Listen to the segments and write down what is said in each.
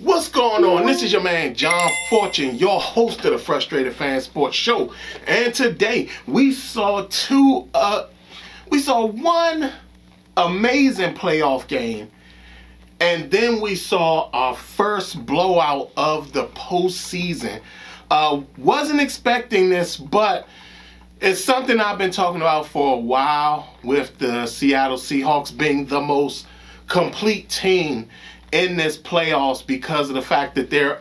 What's going on? This is your man John Fortune, your host of the Frustrated Fan Sports Show, and today we saw one amazing playoff game, and then we saw our first blowout of the postseason. Wasn't expecting this, but it's something I've been talking about for a while, with the Seattle Seahawks being the most complete team in this playoffs because of the fact that they're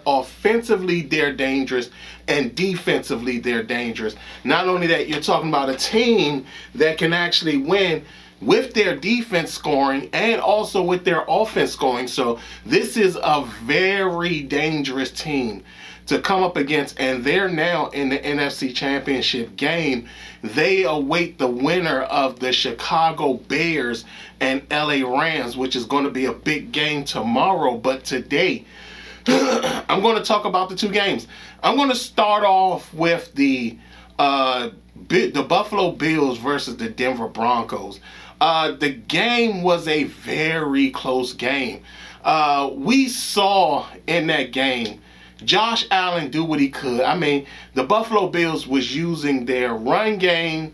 dangerous and defensively they're dangerous. Not only that, you're talking about a team that can actually win with their defense scoring and also with their offense scoring. So this is a very dangerous team to come up against, and they're now in the NFC Championship game. They await the winner of the Chicago Bears and LA Rams, which is going to be a big game tomorrow. But today, I'm going to talk about the two games. I'm going to start off with the Buffalo Bills versus the Denver Broncos. The game was a very close game. We saw in that game Josh Allen do what he could. I mean, the Buffalo Bills was using their run game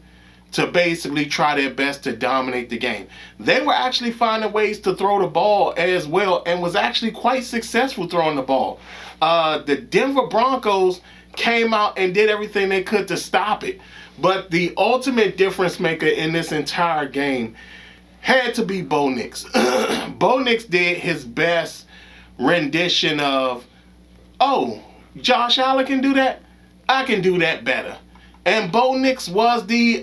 to basically try their best to dominate the game. They were actually finding ways to throw the ball as well, and was actually quite successful throwing the ball. The Denver Broncos came out and did everything they could to stop it. But the ultimate difference maker in this entire game had to be Bo Nix. Bo Nix did his best rendition of, oh, Josh Allen can do that? I can do that better. And Bo Nix was the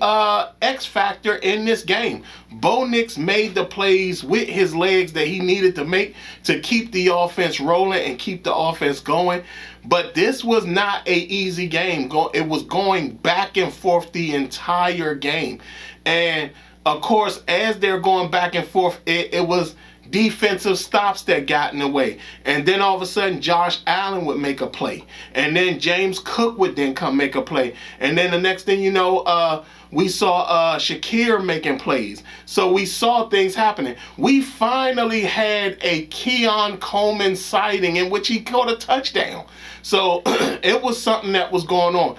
X factor in this game. Bo Nix made the plays with his legs that he needed to make to keep the offense rolling and keep the offense going. But this was not an easy game. It was going back and forth the entire game. And, of course, as they're going back and forth, it was defensive stops that got in the way. And then all of a sudden, Josh Allen would make a play. And then James Cook would then come make a play. And then the next thing you know, we saw Shakir making plays. So we saw things happening. We finally had a Keion Coleman sighting in which he caught a touchdown. So it was something that was going on.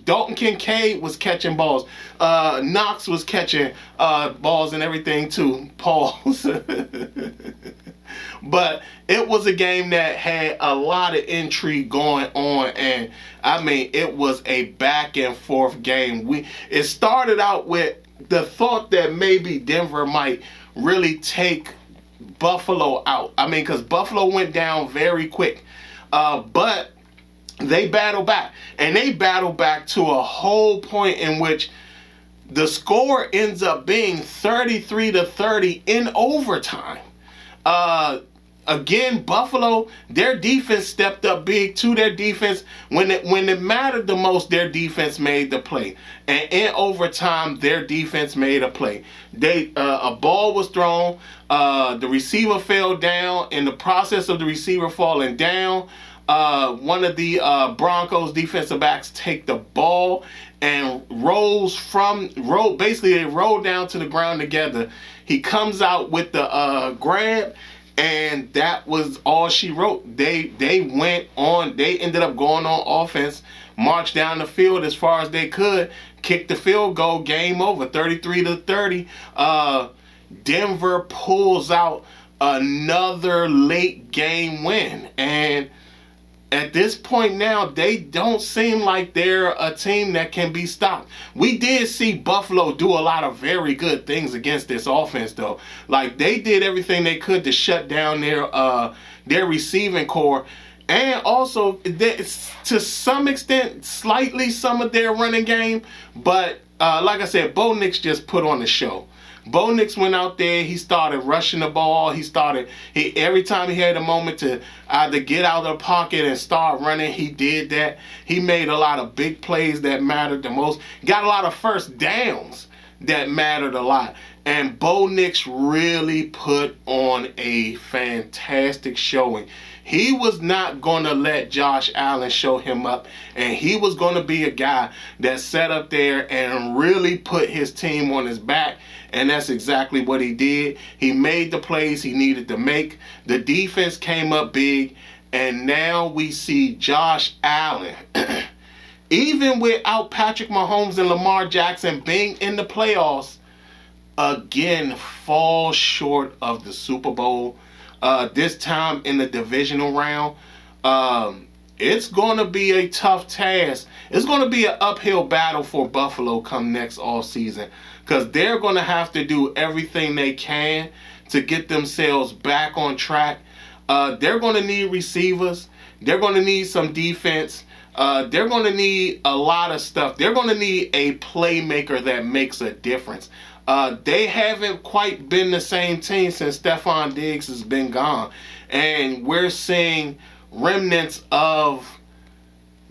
Dalton Kincaid was catching balls. Knox was catching balls and everything too. Pause. But it was a game that had a lot of intrigue going on, and I mean, it was a back and forth game. It started out with the thought that maybe Denver might really take Buffalo out. I mean, because Buffalo went down very quick. But they battled back, and they battled back to a whole point in which the score ends up being 33-30 in overtime. Again, Buffalo, their defense stepped up big to their defense. When it mattered the most, their defense made the play. And in overtime, their defense made a play. A ball was thrown. The receiver fell down. In the process of the receiver falling down, one of the Broncos defensive backs take the ball and basically they roll down to the ground together. He comes out with the grab, and that was all she wrote. They ended up going on offense, marched down the field as far as they could, kicked the field goal, game over, 33-30. Denver pulls out another late game win, and at this point now, they don't seem like they're a team that can be stopped. We did see Buffalo do a lot of very good things against this offense, though. Like, they did everything they could to shut down their receiving core, and also, to some extent, slightly some of their running game. But like I said, Bo Nix just put on the show. Bo Nix went out there. He started rushing the ball. Every time he had a moment to either get out of the pocket and start running, he did that. He made a lot of big plays that mattered the most. Got a lot of first downs that mattered a lot. And Bo Nix really put on a fantastic showing. He was not going to let Josh Allen show him up, and he was going to be a guy that sat up there and really put his team on his back, and that's exactly what he did. He made the plays he needed to make. The defense came up big, and now we see Josh Allen, even without Patrick Mahomes and Lamar Jackson being in the playoffs, again fall short of the Super Bowl. This time in the divisional round, it's going to be a tough task. It's going to be an uphill battle for Buffalo come next offseason, because they're going to have to do everything they can to get themselves back on track. They're going to need receivers. They're going to need some defense. They're going to need a lot of stuff. They're going to need a playmaker that makes a difference. They haven't quite been the same team since Stephon Diggs has been gone. And we're seeing remnants of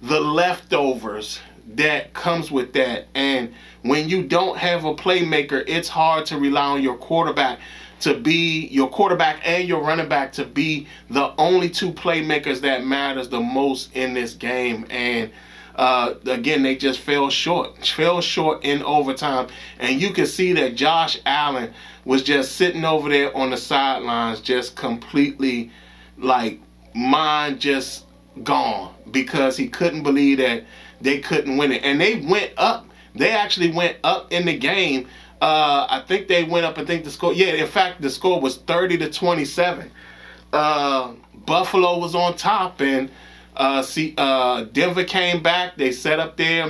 the leftovers that comes with that. And when you don't have a playmaker, it's hard to rely on your quarterback and your running back to be the only two playmakers that matters the most in this game. And again, they just fell short in overtime. And you can see that Josh Allen was just sitting over there on the sidelines, just completely, like, mind just gone, because he couldn't believe that they couldn't win it. And they went up. They actually went up in the game. I think they went up. I think the score, in fact, the score was 30-27. Buffalo was on top, and Denver came back. They set up there,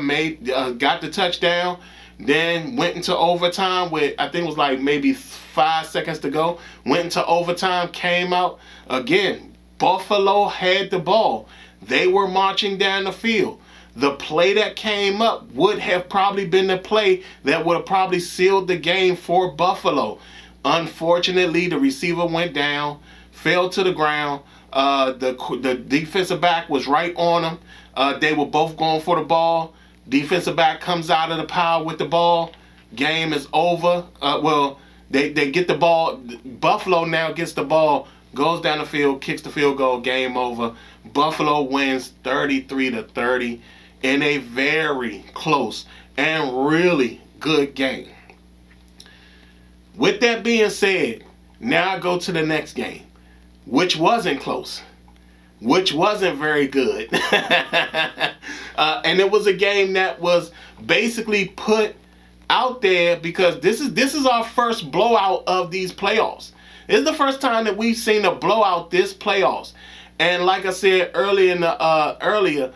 got the touchdown, then went into overtime with, I think it was like maybe 5 seconds to go. Went into overtime, came out. Again, Buffalo had the ball. They were marching down the field. The play that came up would have probably been the play that would have probably sealed the game for Buffalo. Unfortunately, the receiver went down, fell to the ground. The defensive back was right on him. They were both going for the ball. Defensive back comes out of the pile with the ball. Game is over. They get the ball. Buffalo now gets the ball, goes down the field, kicks the field goal. Game over. Buffalo wins 33-30 in a very close and really good game. With that being said, now I go to the next game, which wasn't close, which wasn't very good. And it was a game that was basically put out there because this is our first blowout of these playoffs. This is the first time that we've seen a blowout this playoffs. And like I said earlier,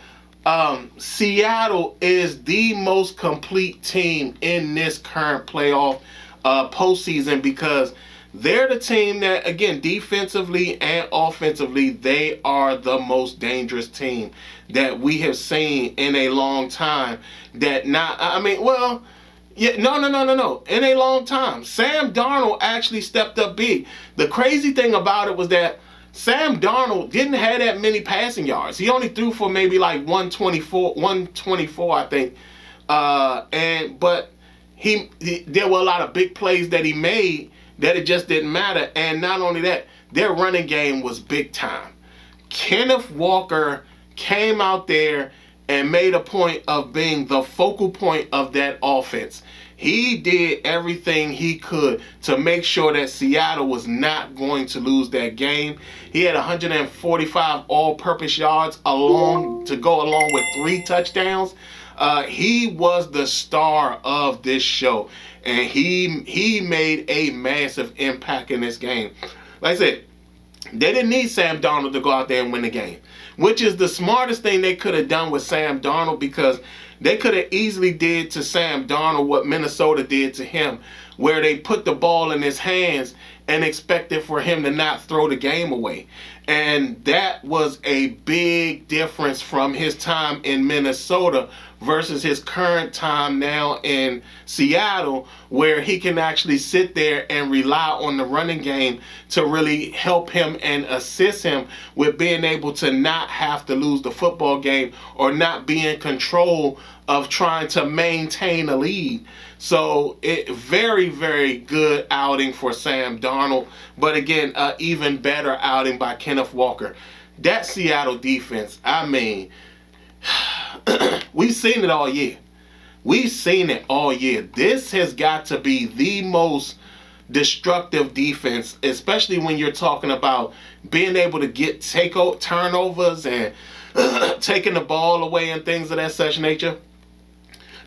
Seattle is the most complete team in this current playoff postseason, because they're the team that, again, defensively and offensively, they are the most dangerous team that we have seen in a long time. In a long time. Sam Darnold actually stepped up big. The crazy thing about it was that Sam Darnold didn't have that many passing yards. He only threw for maybe like 124, I think. But there were a lot of big plays that he made that it just didn't matter. And not only that, their running game was big time. Kenneth Walker came out there and made a point of being the focal point of that offense. He did everything he could to make sure that Seattle was not going to lose that game. He had 145 all-purpose yards to go along with 3 touchdowns. He was the star of this show, and he made a massive impact in this game. Like I said, they didn't need Sam Darnold to go out there and win the game, which is the smartest thing they could have done with Sam Darnold, because they could have easily did to Sam Darnold what Minnesota did to him, where they put the ball in his hands and expected for him to not throw the game away. And that was a big difference from his time in Minnesota versus his current time now in Seattle, where he can actually sit there and rely on the running game to really help him and assist him with being able to not have to lose the football game or not be in control of trying to maintain a lead. So very, very good outing for Sam Darnold. But again, even better outing by Kenneth Walker. That Seattle defense, I mean, we've seen it all year. We've seen it all year. This has got to be the most destructive defense, especially when you're talking about being able to get turnovers and taking the ball away and things of that such nature.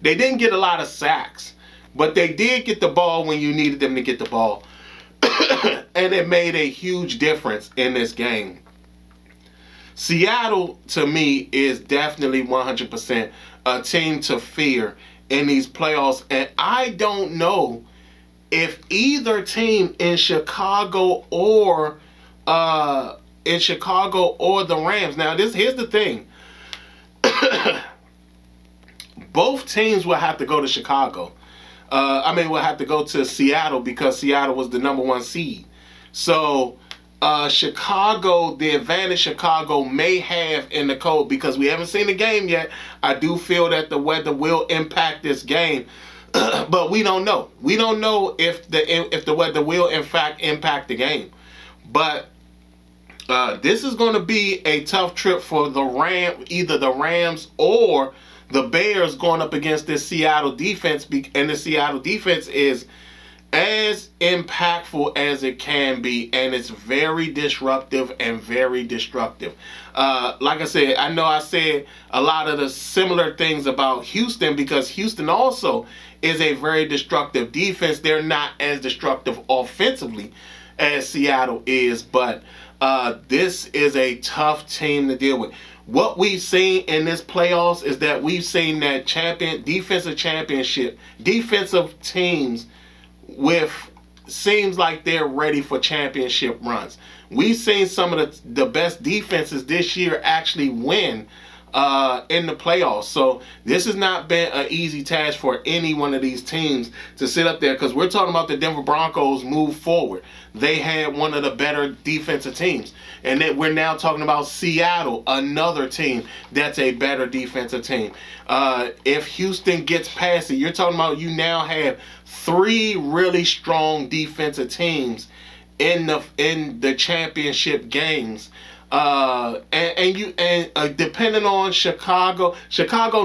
They didn't get a lot of sacks, but they did get the ball when you needed them to get the ball. And it made a huge difference in this game. Seattle, to me, is definitely 100% a team to fear in these playoffs. And I don't know if either team in Chicago or the Rams. Now, here's the thing. Both teams will have to go to Chicago. We'll have to go to Seattle because Seattle was the number 1 seed. So, Chicago, the advantage Chicago may have in the cold, because we haven't seen the game yet. I do feel that the weather will impact this game, but we don't know. We don't know if the weather will in fact impact the game. But this is going to be a tough trip for either the Rams or the Bears going up against this Seattle defense, and the Seattle defense is as impactful as it can be, and it's very disruptive and very destructive. Like I said, I know I said a lot of the similar things about Houston, because Houston also is a very destructive defense. They're not as destructive offensively as Seattle is, but this is a tough team to deal with. What we've seen in this playoffs is that we've seen that defensive teams seems like they're ready for championship runs. We've seen some of the best defenses this year actually win in the playoffs. So this has not been an easy task for any one of these teams to sit up there, because we're talking about the Denver Broncos move forward. They had one of the better defensive teams. And then we're now talking about Seattle, another team that's a better defensive team. If Houston gets past it, you're talking about you now have 3 really strong defensive teams in the championship games. Depending on Chicago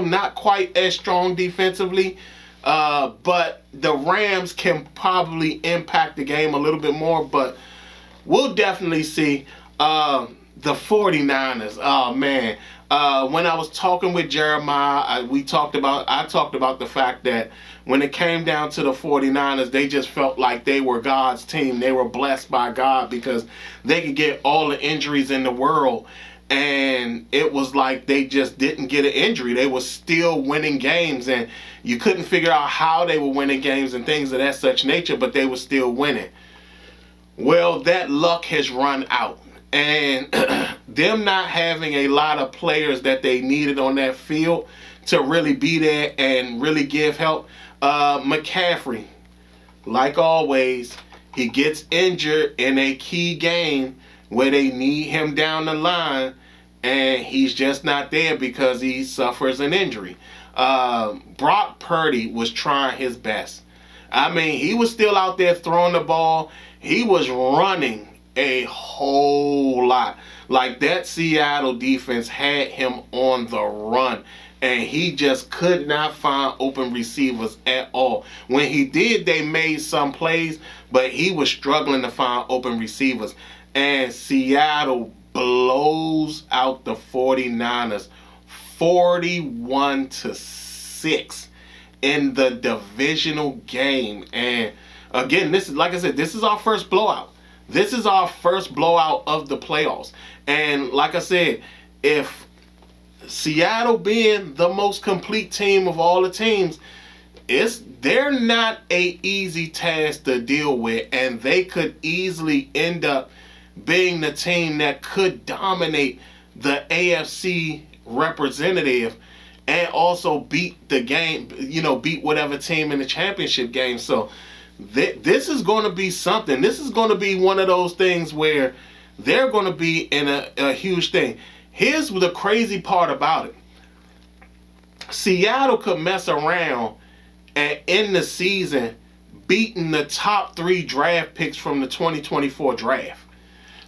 not quite as strong defensively, but the Rams can probably impact the game a little bit more. But we'll definitely see. The 49ers, oh man. When I was talking with Jeremiah, I talked about the fact that when it came down to the 49ers, they just felt like they were God's team. They were blessed by God because they could get all the injuries in the world, and it was like they just didn't get an injury. They were still winning games, and you couldn't figure out how they were winning games and things of that such nature, but they were still winning. Well, that luck has run out. And them not having a lot of players that they needed on that field to really be there and really give help. McCaffrey, like always, he gets injured in a key game where they need him down the line, and he's just not there because he suffers an injury. Brock Purdy was trying his best. I mean, he was still out there throwing the ball. He was running a whole lot. Like, that Seattle defense had him on the run, and he just could not find open receivers at all. When he did, they made some plays, but he was struggling to find open receivers. And Seattle blows out the 49ers 41-6 in the divisional game. And again, this is, like I said, this is our first blowout. This is our first blowout of the playoffs. And like I said, if Seattle being the most complete team of all the teams, they're not a easy task to deal with, and they could easily end up being the team that could dominate the AFC representative and also beat the game, beat whatever team in the championship game. So this is going to be something. This is going to be one of those things where they're going to be in a huge thing. Here's the crazy part about it. Seattle could mess around and end the season beating the top 3 draft picks from the 2024 draft.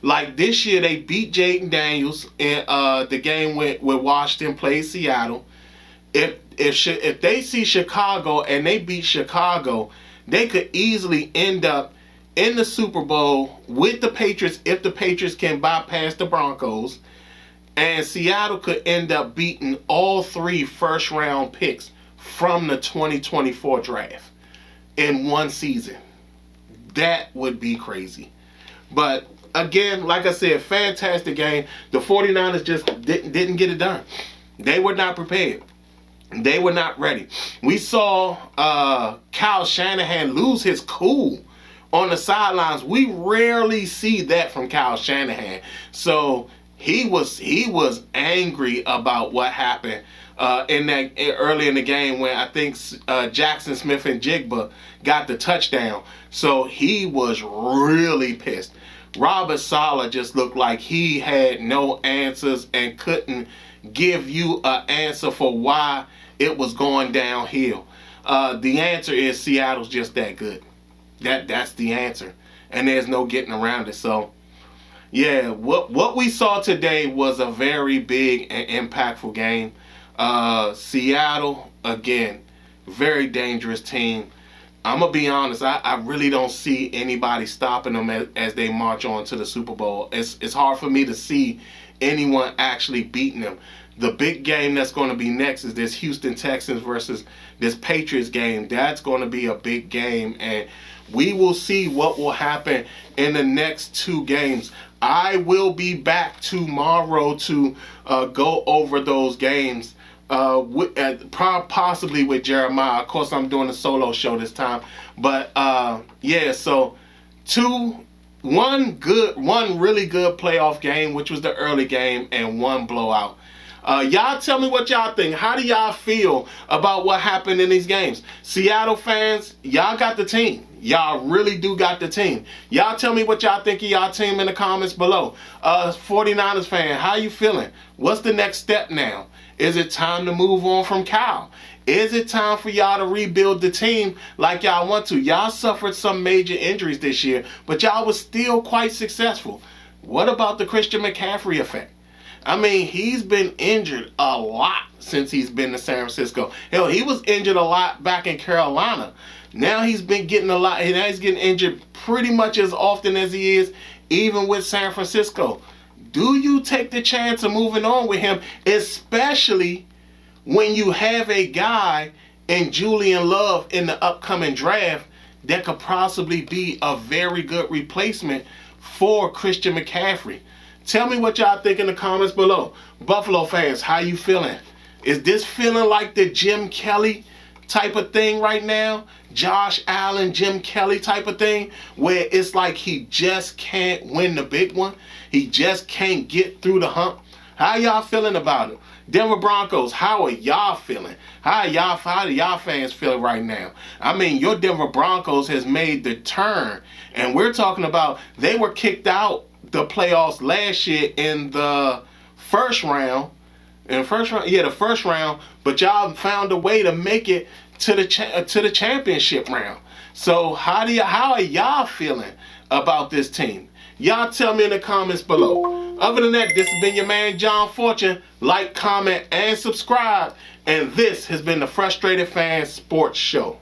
Like this year, they beat Jaden Daniels in the game where Washington played Seattle. If they see Chicago and they beat Chicago, they could easily end up in the Super Bowl with the Patriots if the Patriots can bypass the Broncos. And Seattle could end up beating all 3 first-round picks from the 2024 draft in one season. That would be crazy. But again, like I said, fantastic game. The 49ers just didn't get it done. They were not prepared. They were not ready. We saw Kyle Shanahan lose his cool on the sidelines. We rarely see that from Kyle Shanahan. So he was angry about what happened early in the game when I think Jackson Smith and Jigba got the touchdown. So he was really pissed. Robert Saleh just looked like he had no answers and couldn't give you an answer for why it was going downhill. The answer is Seattle's just that good. That's the answer. And there's no getting around it. So, yeah, what we saw today was a very big and impactful game. Seattle, again, very dangerous team. I'm going to be honest, I really don't see anybody stopping them as they march on to the Super Bowl. It's hard for me to see anyone actually beating them. The big game that's going to be next is this Houston Texans versus this Patriots game. That's going to be a big game, and we will see what will happen in the next 2 games. I will be back tomorrow to go over those games, possibly with Jeremiah. Of course, I'm doing a solo show this time. But, yeah, so one really good playoff game, which was the early game, and 1 blowout. Y'all tell me what y'all think. How do y'all feel about what happened in these games? Seattle fans, y'all got the team. Y'all really do got the team. Y'all tell me what y'all think of y'all team in the comments below. 49ers fan, how you feeling? What's the next step now? Is it time to move on from Cal? Is it time for y'all to rebuild the team like y'all want to? Y'all suffered some major injuries this year, but y'all was still quite successful. What about the Christian McCaffrey effect? I mean, he's been injured a lot since he's been to San Francisco. Hell, he was injured a lot back in Carolina. Now he's been getting a lot. Now he's getting injured pretty much as often as he is, even with San Francisco. Do you take the chance of moving on with him, especially when you have a guy in Julian Love in the upcoming draft that could possibly be a very good replacement for Christian McCaffrey? Tell me what y'all think in the comments below. Buffalo fans, how you feeling? Is this feeling like the Jim Kelly type of thing right now? Josh Allen, Jim Kelly type of thing, where it's like he just can't win the big one. He just can't get through the hump. How y'all feeling about it? Denver Broncos, how are y'all feeling? How do y'all fans feeling right now? I mean, your Denver Broncos has made the turn, and we're talking about they were kicked out the playoffs last year in the first round. The first round, but y'all found a way to make it to the championship round. So how are y'all feeling about this team? Y'all tell me in the comments below. Other than that, this has been your man John Fortune. Like, comment, and subscribe. And this has been the Frustrated Fan Sports Show.